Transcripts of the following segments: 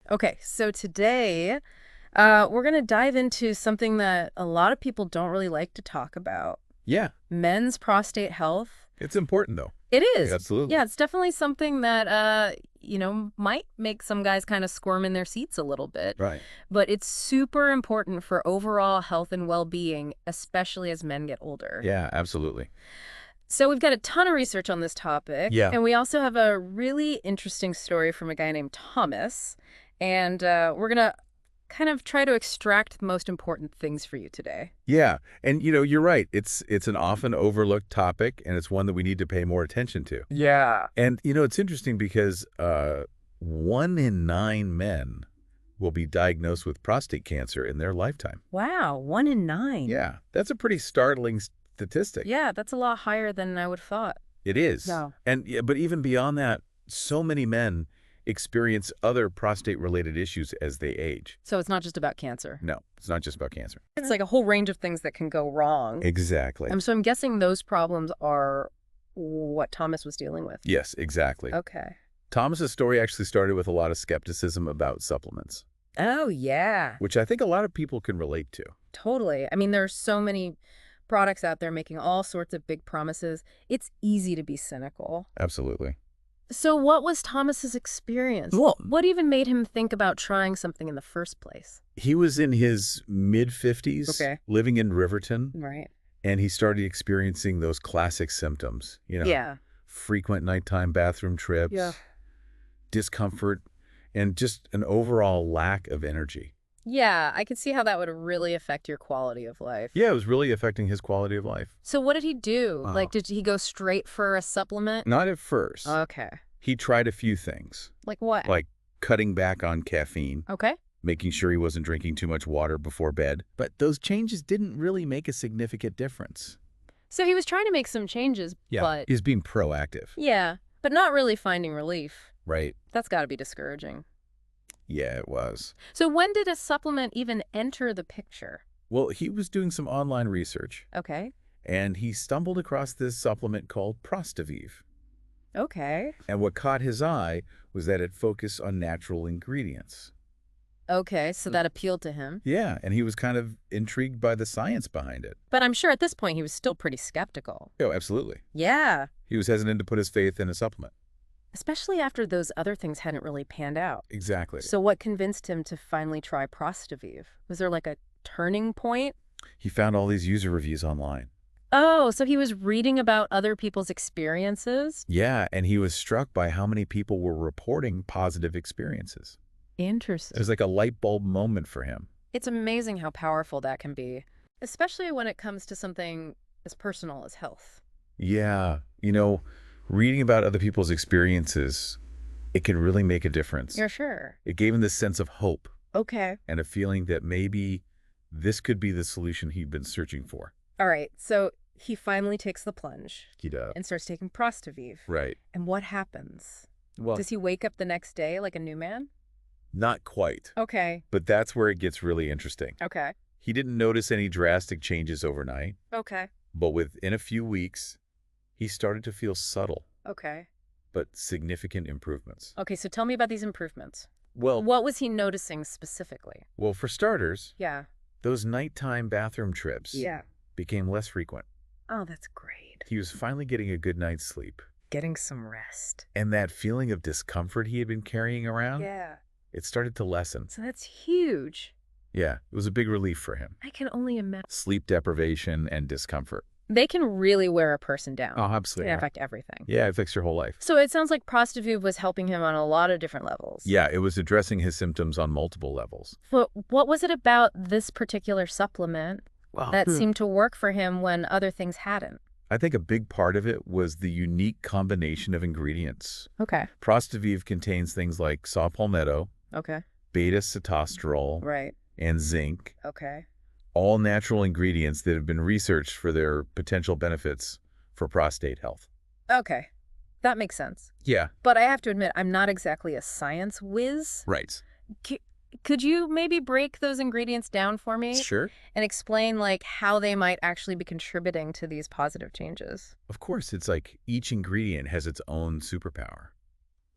Okay, so today we're going to dive into something that a lot of people don't really like to talk about. Yeah, Men's prostate health. it's important though. It is. Absolutely. Yeah, it's definitely something that, might make some guys kind of squirm in their seats a little bit. Right. But it's super important for overall health and well-being, especially as men get older. Yeah, absolutely. So we've got a ton of research on this topic, Yeah. and we also have a really interesting story from a guy named Thomas, and we're going to kind of try to extract the most important things for you today. Yeah. And you're right. It's an often overlooked topic, and it's one that we need to pay more attention to. Yeah. And it's interesting because 1 in 9 men will be diagnosed with prostate cancer in their lifetime. Wow, 1 in 9. Yeah, that's a pretty startling statistic. Yeah, that's a lot higher than I would have thought. It is. No. And but even beyond that, so many men experience other prostate-related issues as they age. So it's not just about cancer. No, it's not just about cancer. It's like a whole range of things that can go wrong. Exactly. So I'm guessing those problems are what Thomas was dealing with. Yes, exactly. Okay. Thomas's story actually started with a lot of skepticism about supplements, Oh, yeah. which I think a lot of people can relate to. Totally. I mean, there are so many products out there making all sorts of big promises. It's easy to be cynical. Absolutely. So what was Thomas's experience? Well- What even made him think about trying something in the first place? He was in his mid-50s, Okay. living in Riverton, Right. and he started experiencing those classic symptoms, Yeah. frequent nighttime bathroom trips, Yeah. discomfort, and just an overall lack of energy. Yeah, I could see how that would really affect your quality of life. Yeah, it was really affecting his quality of life. So what did he do? Oh. Like, did he go straight for a supplement? Not at first. Okay. He tried a few things, Like what? like cutting back on caffeine, Okay. making sure he wasn't drinking too much water before bed. But those changes didn't really make a significant difference. So he was trying to make some changes, but He's being proactive. yeah, but not really finding relief. Right. That's got to be discouraging. Yeah, it was. So when did a supplement even enter the picture? Well, he was doing some online research, Okay. and he stumbled across this supplement called ProstaVive. Okay. And what caught his eye was that it focused on natural ingredients. Okay, so that appealed to him. Yeah, and he was kind of intrigued by the science behind it. But I'm sure at this point he was still pretty skeptical. Oh, absolutely. Yeah. He was hesitant to put his faith in a supplement. Especially after those other things hadn't really panned out. Exactly. So what convinced him to finally try ProstaVive? Was there like a turning point? He found all these user reviews online. Oh, so he was reading about other people's experiences? Yeah, and he was struck by how many people were reporting positive experiences. It Interesting. was like a light bulb moment for him. It's amazing how powerful that can be, especially when it comes to something as personal as health. Yeah, reading about other people's experiences, it can really make a difference. You're sure? It gave him this sense of hope Okay. and a feeling that maybe this could be the solution he'd been searching for. All right, so he finally takes the plunge He does. and starts taking ProstaVive. Right. And what happens? Well, Does he wake up the next day like a new man? not quite. Okay. But that's where it gets really interesting. Okay. He didn't notice any drastic changes overnight, Okay. but within a few weeks, he started to feel subtle Okay. but significant improvements. Okay, so tell me about these improvements. Well, What was he noticing specifically? for starters, Yeah. those nighttime bathroom trips became less frequent. Oh, that's great. He was finally getting a good night's sleep. Getting some rest. And that feeling of discomfort he had been carrying around, Yeah. it started to lessen. So that's huge. Yeah, it was a big relief for him. I can only imagine. Sleep deprivation and discomfort. They can really wear a person down. Oh, They absolutely. affect everything. Yeah, it affects your whole life. So it sounds like ProstaVive was helping him on a lot of different levels. Yeah, it was addressing his symptoms on multiple levels. But what was it about this particular supplement that seemed to work for him when other things hadn't? I think a big part of it was the unique combination of ingredients. Okay. ProstaVive contains things like saw palmetto, Okay. beta-sitosterol, Right. and zinc, Okay. all natural ingredients that have been researched for their potential benefits for prostate health. Okay. That makes sense. Yeah. But I have to admit, I'm not exactly a science whiz. Right. Could you maybe break those ingredients down for me Sure. and explain like how they might actually be contributing to these positive changes? Of course, it's like each ingredient has its own superpower.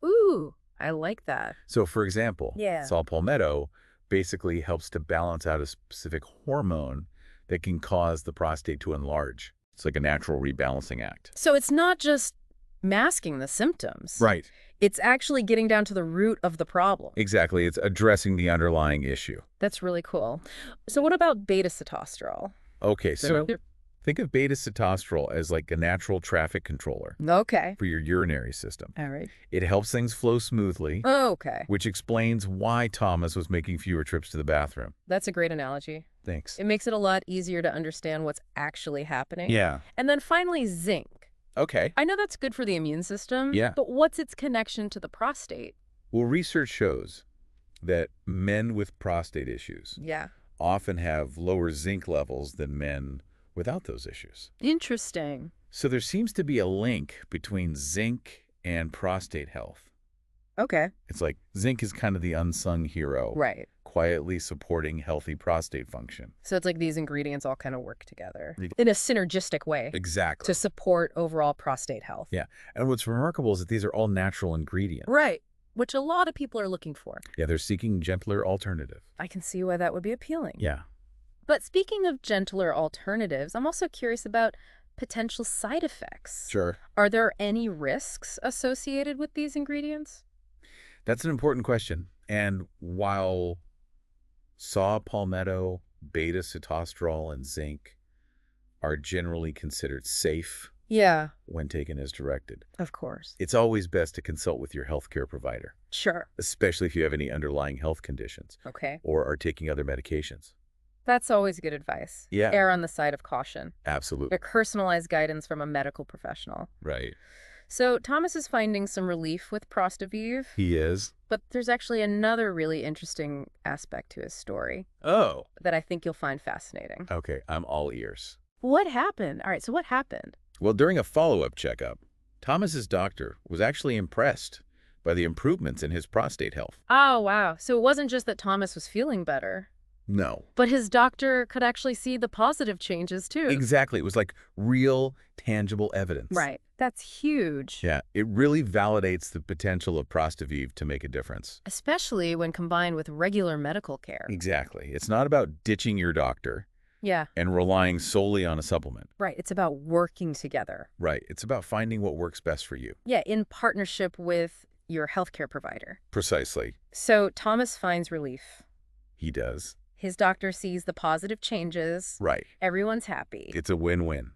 Ooh. I like that. So, for example, Yeah. saw palmetto basically helps to balance out a specific hormone that can cause the prostate to enlarge. It's like a natural rebalancing act. So it's not just masking the symptoms. Right. It's actually getting down to the root of the problem. Exactly. It's addressing the underlying issue. That's really cool. So what about beta-sitosterol? Okay, so think of beta-sitosterol as like a natural traffic controller Okay. for your urinary system. All right. It helps things flow smoothly, Okay. which explains why Thomas was making fewer trips to the bathroom. That's a great analogy. Thanks. It makes it a lot easier to understand what's actually happening. Yeah. And then finally, zinc. Okay. I know that's good for the immune system, Yeah. but what's its connection to the prostate? Well, research shows that men with prostate issues Yeah. often have lower zinc levels than men without those issues. Interesting. So there seems to be a link between zinc and prostate health. Okay. It's like zinc is kind of the unsung hero, Right. quietly supporting healthy prostate function. So it's like these ingredients all kind of work together Ex- in a synergistic way Exactly. to support overall prostate health. Yeah. And what's remarkable is that these are all natural ingredients. Right. Which a lot of people are looking for. Yeah, they're seeking gentler alternative. I can see why that would be appealing. Yeah. But speaking of gentler alternatives, I'm also curious about potential side effects. Sure. Are there any risks associated with these ingredients? That's an important question. And while saw palmetto, beta-sitosterol, and zinc are generally considered safe Yeah, when taken as directed, of course. it's always best to consult with your healthcare provider, Sure. especially if you have any underlying health conditions Okay. or are taking other medications. That's always good advice. Yeah. Err on the side of caution. Absolutely. A personalized guidance from a medical professional. Right. So Thomas is finding some relief with ProstaVive, He is. but there's actually another really interesting aspect to his story Oh. that I think you'll find fascinating. Okay, I'm all ears. What happened? All right, so what happened? Well, during a follow-up checkup, Thomas's doctor was actually impressed by the improvements in his prostate health. Oh, wow. So it wasn't just that Thomas was feeling better, No. but his doctor could actually see the positive changes too. Exactly. It was like real, tangible evidence. Right. That's huge. Yeah, it really validates the potential of ProstaVive to make a difference. Especially when combined with regular medical care. Exactly. It's not about ditching your doctor Yeah, and relying solely on a supplement. right. It's about working together. Right. It's about finding what works best for you. Yeah, in partnership with your healthcare provider. Precisely. So Thomas finds relief. He does. His doctor sees the positive changes. Right. Everyone's happy. It's a win-win.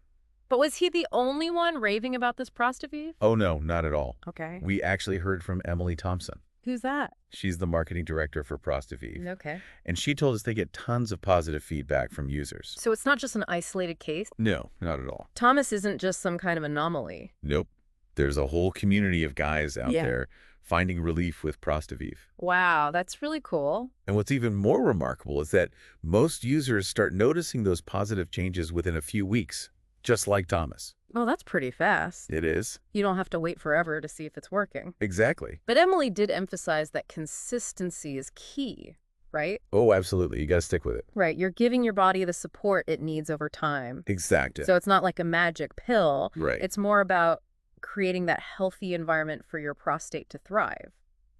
But was he the only one raving about this ProstaVive? Oh, no, not at all. Okay. We actually heard from Emily Thompson. Who's that? She's the marketing director for ProstaVive. Okay. And she told us they get tons of positive feedback from users. So it's not just an isolated case. No, not at all. Thomas isn't just some kind of anomaly. Nope. There's a whole community of guys out Yeah. there finding relief with ProstaVive. Wow, that's really cool. And what's even more remarkable is that most users start noticing those positive changes within a few weeks, just like Thomas. Oh, that's pretty fast. It is. You don't have to wait forever to see if it's working. Exactly. But Emily did emphasize that consistency is key, right? Oh, absolutely. You got to stick with it. Right. You're giving your body the support it needs over time. Exactly. So it's not like a magic pill. Right. It's more about creating that healthy environment for your prostate to thrive.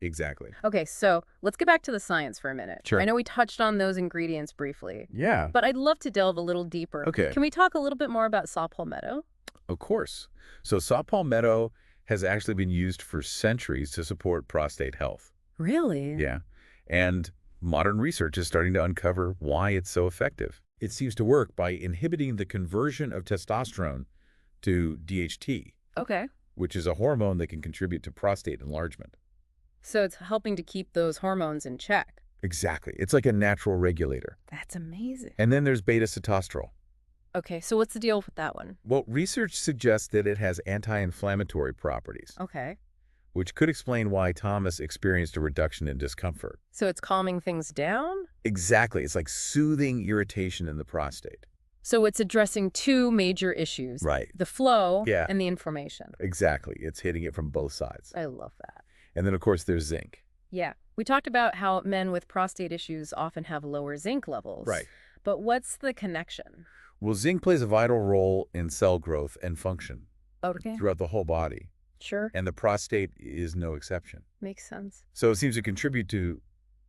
Exactly. Okay, so let's get back to the science for a minute. Sure. I know we touched on those ingredients briefly, Yeah. but I'd love to delve a little deeper. Okay. Can we talk a little bit more about saw palmetto? Of course. So saw palmetto has actually been used for centuries to support prostate health. Really? Yeah. And modern research is starting to uncover why it's so effective. It seems to work by inhibiting the conversion of testosterone to DHT, Okay. which is a hormone that can contribute to prostate enlargement. So it's helping to keep those hormones in check. Exactly. It's like a natural regulator. That's amazing. And then there's beta-sitosterol. Okay, so what's the deal with that one? Well, research suggests that it has anti-inflammatory properties, Okay. which could explain why Thomas experienced a reduction in discomfort. So it's calming things down? Exactly. It's like soothing irritation in the prostate. So it's addressing two major issues. Right. The flow Yeah. and the inflammation. Exactly. It's hitting it from both sides. I love that. And then, of course, there's zinc. Yeah. We talked about how men with prostate issues often have lower zinc levels. Right. But what's the connection? Well, zinc plays a vital role in cell growth and function Okay. throughout the whole body. Sure. and the prostate is no exception. Makes sense. So it seems to contribute to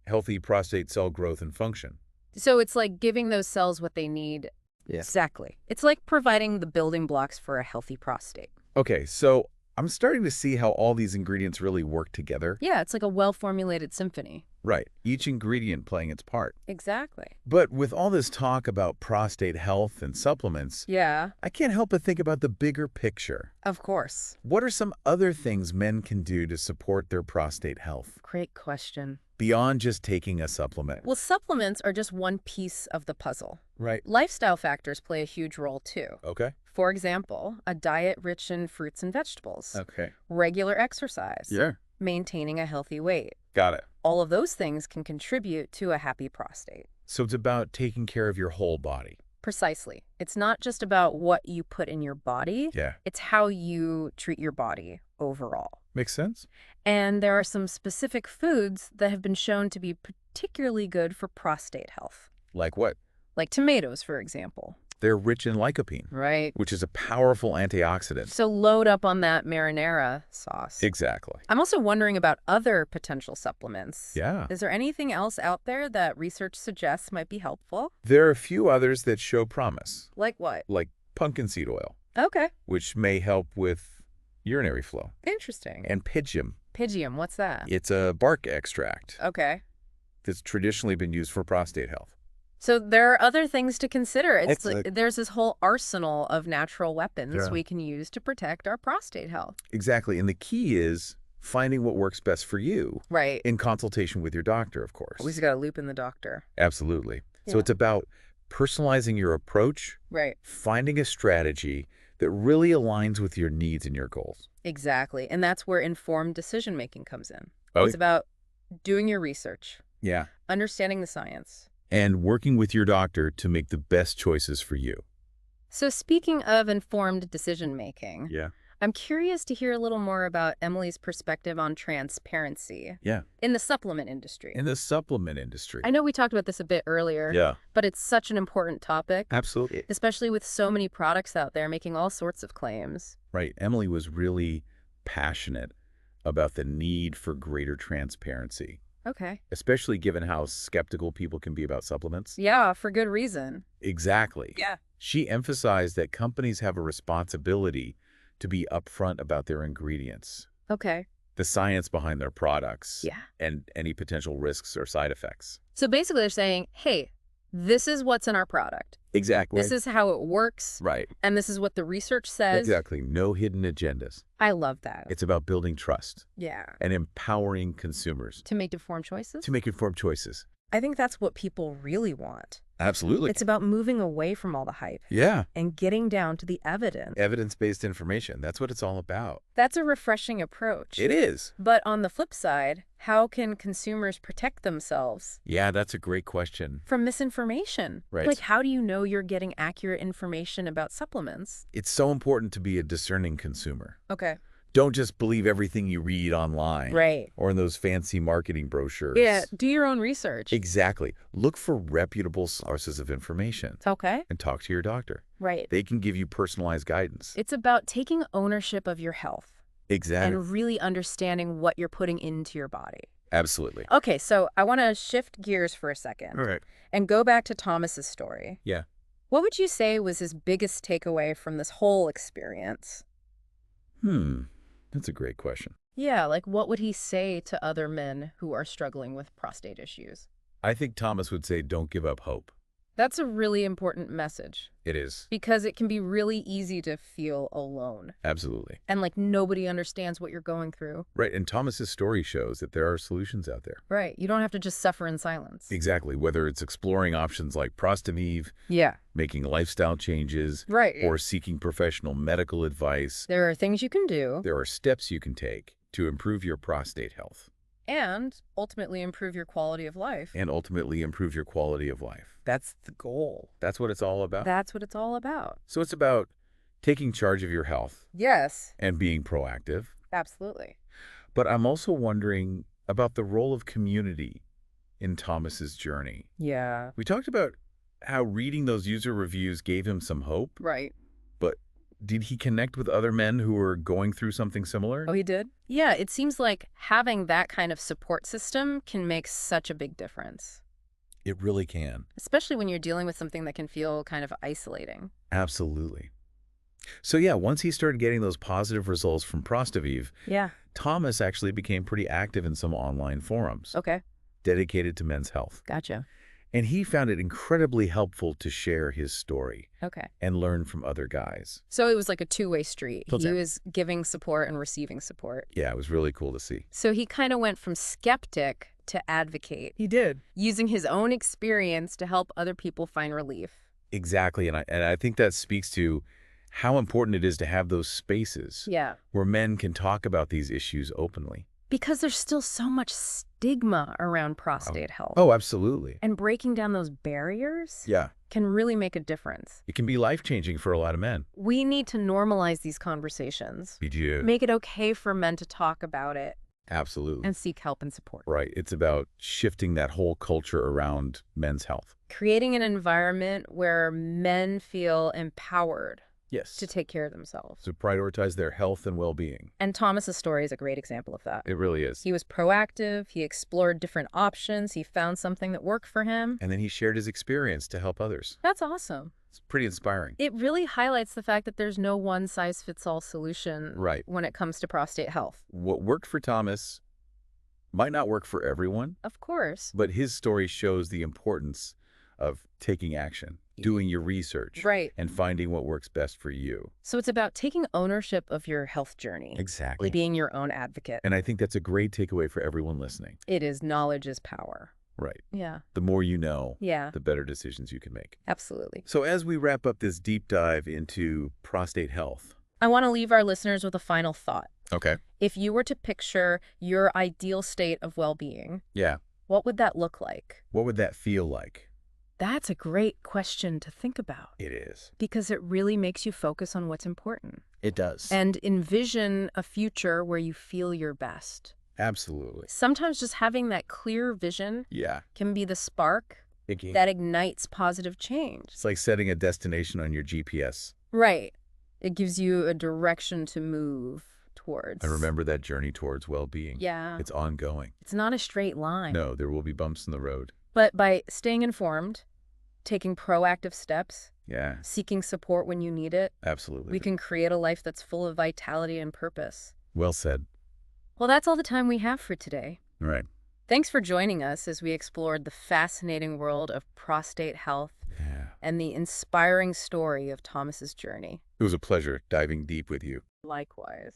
healthy prostate cell growth and function. So it's like giving those cells what they need. Yeah. Exactly. It's like providing the building blocks for a healthy prostate. Okay, so I'm starting to see how all these ingredients really work together. Yeah, it's like a well-formulated symphony. Right, each ingredient playing its part. Exactly. But with all this talk about prostate health and supplements, Yeah, I can't help but think about the bigger picture. of course. What are some other things men can do to support their prostate health, Great question. beyond just taking a supplement? Well, supplements are just one piece of the puzzle. Right. Lifestyle factors play a huge role too. Okay. For example, a diet rich in fruits and vegetables, Okay. regular exercise, Yeah. maintaining a healthy weight. Got it. All of those things can contribute to a happy prostate. So it's about taking care of your whole body. Precisely. It's not just about what you put in your body, Yeah. it's how you treat your body overall. Makes sense? And there are some specific foods that have been shown to be particularly good for prostate health, Like what? like tomatoes, for example. They're rich in lycopene, Right. which is a powerful antioxidant. So load up on that marinara sauce. Exactly. I'm also wondering about other potential supplements. Yeah. Is there anything else out there that research suggests might be helpful? There are a few others that show promise, Like what? like pumpkin seed oil, Okay. which may help with urinary flow, Interesting. and pygium. Pygium, what's that? It's a bark extract Okay. that's traditionally been used for prostate health. So there are other things to consider. It's There's this whole arsenal of natural weapons Yeah. we can use to protect our prostate health. Exactly. And the key is finding what works best for you Right. in consultation with your doctor, of course. Always got to loop in the doctor. Absolutely. So Yeah. it's about personalizing your approach, Right. finding a strategy that really aligns with your needs and your goals. Exactly. And that's where informed decision making comes in. Oh, It's about doing your research, yeah. understanding the science. And working with your doctor to make the best choices for you. So speaking of informed decision making, Yeah. I'm curious to hear a little more about Emily's perspective on transparency Yeah. in the supplement industry. In the supplement industry. I know we talked about this a bit earlier, Yeah. but it's such an important topic, Absolutely. especially with so many products out there making all sorts of claims. Right. Emily was really passionate about the need for greater transparency, Okay. especially given how skeptical people can be about supplements. Yeah, for good reason. Exactly. Yeah. She emphasized that companies have a responsibility to be upfront about their ingredients, Okay. the science behind their products, Yeah. and any potential risks or side effects. So basically they're saying, hey, this is what's in our product. Exactly. This is how it works. Right. And this is what the research says. Exactly. No hidden agendas. I love that. It's about building trust Yeah. and empowering consumers To make informed choices? to make informed choices. I think that's what people really want. Absolutely. It's about moving away from all the hype Yeah. and getting down to the evidence. Evidence-based information. That's what it's all about. That's a refreshing approach. It is. But on the flip side, how can consumers protect themselves Yeah, that's a great question. from misinformation? Right. Like, how do you know you're getting accurate information about supplements? It's so important to be a discerning consumer. Okay. Don't just believe everything you read online. Right. Or in those fancy marketing brochures. Yeah, do your own research. Exactly. Look for reputable sources of information Okay. and talk to your doctor. Right. They can give you personalized guidance. It's about taking ownership of your health Exactly. and really understanding what you're putting into your body. Absolutely. Okay, so I want to shift gears for a second All right. and go back to Thomas's story. Yeah. What would you say was his biggest takeaway from this whole experience? That's a great question. Yeah, like what would he say to other men who are struggling with prostate issues? I think Thomas would say, don't give up hope. That's a really important message It is. because it can be really easy to feel alone Absolutely. and like nobody understands what you're going through. Right. And Thomas's story shows that there are solutions out there. Right. You don't have to just suffer in silence. Exactly. Whether it's exploring options like ProstaVive, Yeah. making lifestyle changes, Right. or seeking professional medical advice, There are things you can do there are steps you can take to improve your prostate health and ultimately improve your quality of life. and ultimately improve your quality of life. That's the goal. That's what it's all about. That's what it's all about. So it's about taking charge of your health Yes, and being proactive. absolutely. But I'm also wondering about the role of community in Thomas's journey. Yeah. We talked about how reading those user reviews gave him some hope, Right. but did he connect with other men who were going through something similar? Oh, he did? Yeah, it seems like having that kind of support system can make such a big difference, It really can. especially when you're dealing with something that can feel kind of isolating. Absolutely. So yeah, once he started getting those positive results from ProstaVive, Yeah. Thomas actually became pretty active in some online forums Okay. dedicated to men's health. Gotcha. And he found it incredibly helpful to share his story Okay. and learn from other guys. So it was like a two-way street. He Totally. was giving support and receiving support. Yeah, it was really cool to see. So he kind of went from skeptic to advocate, He did. using his own experience to help other people find relief. Exactly. And I think that speaks to how important it is to have those spaces Yeah. where men can talk about these issues openly. Because there's still so much stigma around prostate health. Oh, absolutely. And breaking down those barriers Yeah. can really make a difference. It can be life-changing for a lot of men. We need to normalize these conversations. We do. Make it okay for men to talk about it Absolutely. and seek help and support. Right. It's about shifting that whole culture around men's health. Creating an environment where men feel empowered Yes. to take care of themselves. To prioritize their health and well-being. And Thomas's story is a great example of that. It really is. He was proactive, he explored different options, he found something that worked for him. And then he shared his experience to help others. That's awesome. It's pretty inspiring. It really highlights the fact that there's no one-size-fits-all solution Right. when it comes to prostate health. What worked for Thomas might not work for everyone, Of course. but his story shows the importance of taking action, doing your research, Right. and finding what works best for you. So it's about taking ownership of your health journey. Exactly. Being your own advocate. And I think that's a great takeaway for everyone listening. It is knowledge is power. Right. Yeah. The more you know, Yeah, the better decisions you can make. absolutely. So as we wrap up this deep dive into prostate health. I want to leave our listeners with a final thought. Okay. If you were to picture your ideal state of well-being, Yeah. what would that look like? What would that feel like? That's a great question to think about It is. because it really makes you focus on what's important It does. and envision a future where you feel your best. Absolutely. Sometimes just having that clear vision Yeah. can be the spark that ignites positive change. It's like setting a destination on your GPS. Right. It gives you a direction to move towards. I remember that journey towards well-being. Yeah. It's ongoing. It's not a straight line. No, there will be bumps in the road. But by staying informed, taking proactive steps, Yeah, seeking support when you need it, absolutely. we can create a life that's full of vitality and purpose. Well said. Well, that's all the time we have for today. All right. Thanks for joining us as we explored the fascinating world of prostate health Yeah. and the inspiring story of Thomas's journey. It was a pleasure diving deep with you. Likewise.